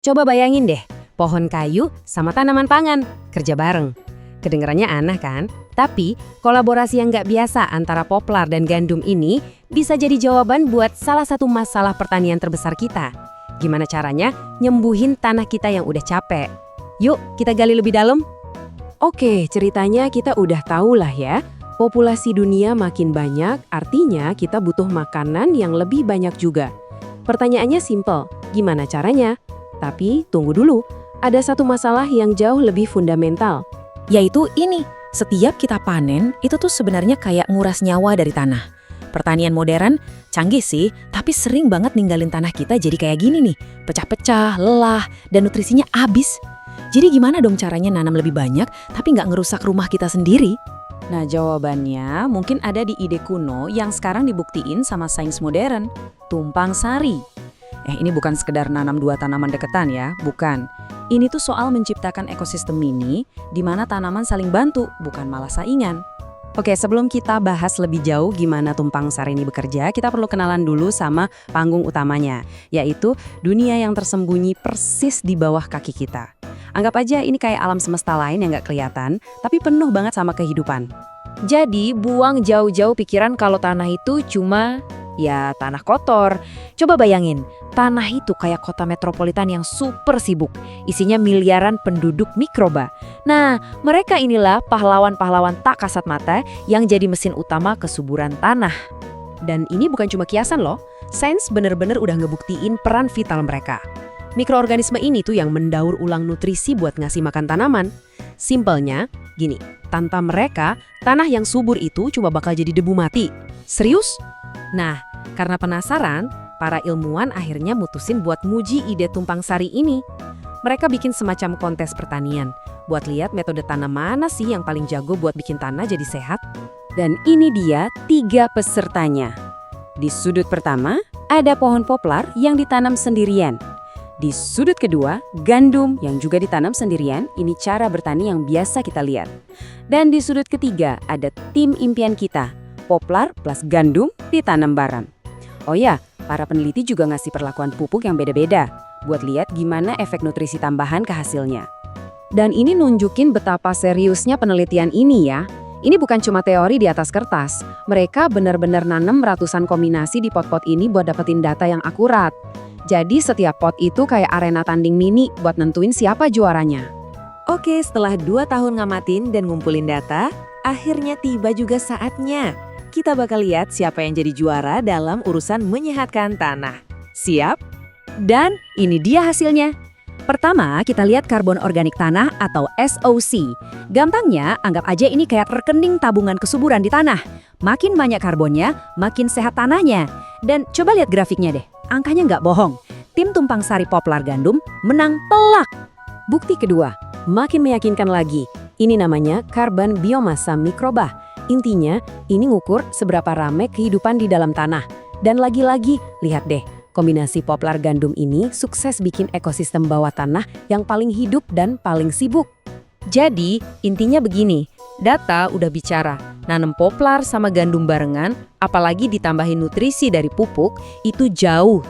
Coba bayangin deh, pohon kayu sama tanaman pangan, kerja bareng. Kedengarannya aneh kan? Tapi kolaborasi yang nggak biasa antara poplar dan gandum ini bisa jadi jawaban buat salah satu masalah pertanian terbesar kita. Gimana caranya nyembuhin tanah kita yang udah capek? Yuk kita gali lebih dalam. Oke, ceritanya kita udah tahu lah ya. Populasi dunia makin banyak, artinya kita butuh makanan yang lebih banyak juga. Pertanyaannya simple, gimana caranya? Tapi tunggu dulu, ada satu masalah yang jauh lebih fundamental. Yaitu ini, setiap kita panen itu tuh sebenarnya kayak nguras nyawa dari tanah. Pertanian modern canggih sih, tapi sering banget ninggalin tanah kita jadi kayak gini nih, pecah-pecah, lelah, dan nutrisinya habis. Jadi gimana dong caranya nanam lebih banyak tapi nggak ngerusak rumah kita sendiri? Nah jawabannya mungkin ada di ide kuno yang sekarang dibuktiin sama sains modern, tumpang sari. Ini bukan sekedar nanam dua tanaman deketan ya, bukan. Ini tuh soal menciptakan ekosistem mini di mana tanaman saling bantu, bukan malah saingan. Oke, sebelum kita bahas lebih jauh gimana tumpang sari ini bekerja, kita perlu kenalan dulu sama panggung utamanya, yaitu dunia yang tersembunyi persis di bawah kaki kita. Anggap aja ini kayak alam semesta lain yang nggak kelihatan, tapi penuh banget sama kehidupan. Jadi, buang jauh-jauh pikiran kalau tanah itu cuma ya tanah kotor. Coba bayangin, tanah itu kayak kota metropolitan yang super sibuk, isinya miliaran penduduk mikroba. Nah, mereka inilah pahlawan-pahlawan tak kasat mata yang jadi mesin utama kesuburan tanah. Dan ini bukan cuma kiasan loh, sains bener-bener udah ngebuktiin peran vital mereka. Mikroorganisme ini tuh yang mendaur ulang nutrisi buat ngasih makan tanaman. Simpelnya, gini, tanpa mereka, tanah yang subur itu cuma bakal jadi debu mati. Serius? Nah, karena penasaran, para ilmuwan akhirnya mutusin buat nguji ide tumpang sari ini. Mereka bikin semacam kontes pertanian, buat lihat metode tanam mana sih yang paling jago buat bikin tanah jadi sehat. Dan ini dia 3 pesertanya. Di sudut pertama, ada pohon poplar yang ditanam sendirian. Di sudut kedua, gandum yang juga ditanam sendirian, ini cara bertani yang biasa kita lihat. Dan di sudut ketiga, ada tim impian kita, poplar plus gandum ditanam bareng. Oh ya, para peneliti juga ngasih perlakuan pupuk yang beda-beda, buat lihat gimana efek nutrisi tambahan ke hasilnya. Dan ini nunjukin betapa seriusnya penelitian ini ya. Ini bukan cuma teori di atas kertas, mereka benar-benar nanam ratusan kombinasi di pot-pot ini buat dapetin data yang akurat. Jadi setiap pot itu kayak arena tanding mini buat nentuin siapa juaranya. Oke, setelah 2 tahun ngamatin dan ngumpulin data, akhirnya tiba juga saatnya. Kita bakal lihat siapa yang jadi juara dalam urusan menyehatkan tanah. Siap? Dan ini dia hasilnya. Pertama, kita lihat karbon organik tanah atau SOC. Gampangnya, anggap aja ini kayak rekening tabungan kesuburan di tanah. Makin banyak karbonnya, makin sehat tanahnya. Dan coba lihat grafiknya deh. Angkanya nggak bohong, tim tumpang sari poplar gandum menang telak. Bukti kedua, makin meyakinkan lagi. Ini namanya karbon biomasa mikroba. Intinya, ini ngukur seberapa rame kehidupan di dalam tanah. Dan lagi-lagi, lihat deh, kombinasi poplar gandum ini sukses bikin ekosistem bawah tanah yang paling hidup dan paling sibuk. Jadi, intinya begini, data udah bicara. Nanam poplar sama gandum barengan, apalagi ditambahin nutrisi dari pupuk, itu jauh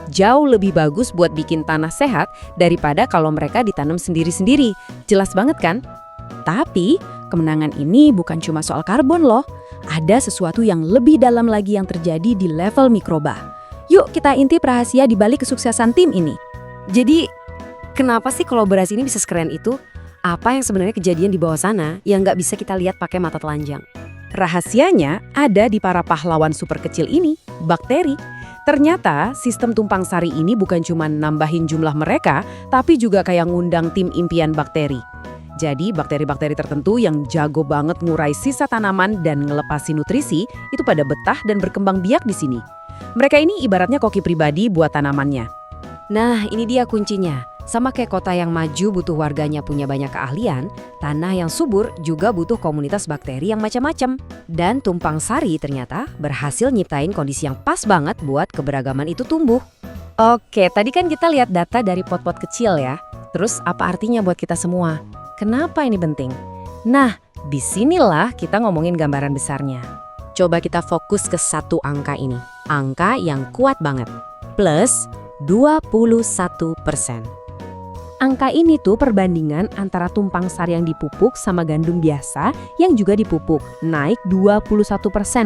lebih bagus buat bikin tanah sehat daripada kalau mereka ditanam sendiri-sendiri. Jelas banget kan? Tapi, kemenangan ini bukan cuma soal karbon loh. Ada sesuatu yang lebih dalam lagi yang terjadi di level mikroba. Yuk kita intip rahasia di balik kesuksesan tim ini. Jadi, kenapa sih kolaborasi ini bisa sekeren itu? Apa yang sebenarnya kejadian di bawah sana yang nggak bisa kita lihat pakai mata telanjang? Rahasianya ada di para pahlawan super kecil ini, bakteri. Ternyata sistem tumpang sari ini bukan cuma nambahin jumlah mereka, tapi juga kayak ngundang tim impian bakteri. Jadi bakteri-bakteri tertentu yang jago banget ngurai sisa tanaman dan ngelepasin nutrisi, itu pada betah dan berkembang biak di sini. Mereka ini ibaratnya koki pribadi buat tanamannya. Nah, ini dia kuncinya. Sama kayak kota yang maju butuh warganya punya banyak keahlian, tanah yang subur juga butuh komunitas bakteri yang macam-macam. Dan tumpang sari ternyata berhasil nyiptain kondisi yang pas banget buat keberagaman itu tumbuh. Oke, tadi kan kita lihat data dari pot-pot kecil ya. Terus apa artinya buat kita semua? Kenapa ini penting? Nah, disinilah kita ngomongin gambaran besarnya. Coba kita fokus ke satu angka ini. Angka yang kuat banget. Plus 21%. Angka ini tuh perbandingan antara tumpang sari yang dipupuk sama gandum biasa yang juga dipupuk. Naik 21%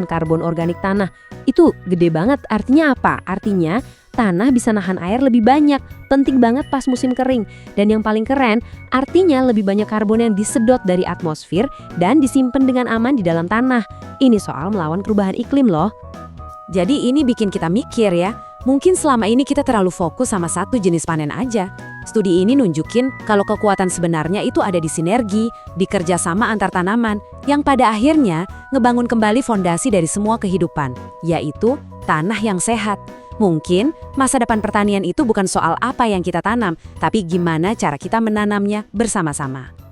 karbon organik tanah. Itu gede banget. Artinya apa? Artinya tanah bisa nahan air lebih banyak. Penting banget pas musim kering. Dan yang paling keren, artinya lebih banyak karbon yang disedot dari atmosfer dan disimpan dengan aman di dalam tanah. Ini soal melawan perubahan iklim loh. Jadi ini bikin kita mikir ya, mungkin selama ini kita terlalu fokus sama satu jenis panen aja. Studi ini nunjukin kalau kekuatan sebenarnya itu ada di sinergi, di kerjasama antar tanaman, yang pada akhirnya ngebangun kembali fondasi dari semua kehidupan, yaitu tanah yang sehat. Mungkin masa depan pertanian itu bukan soal apa yang kita tanam, tapi gimana cara kita menanamnya bersama-sama.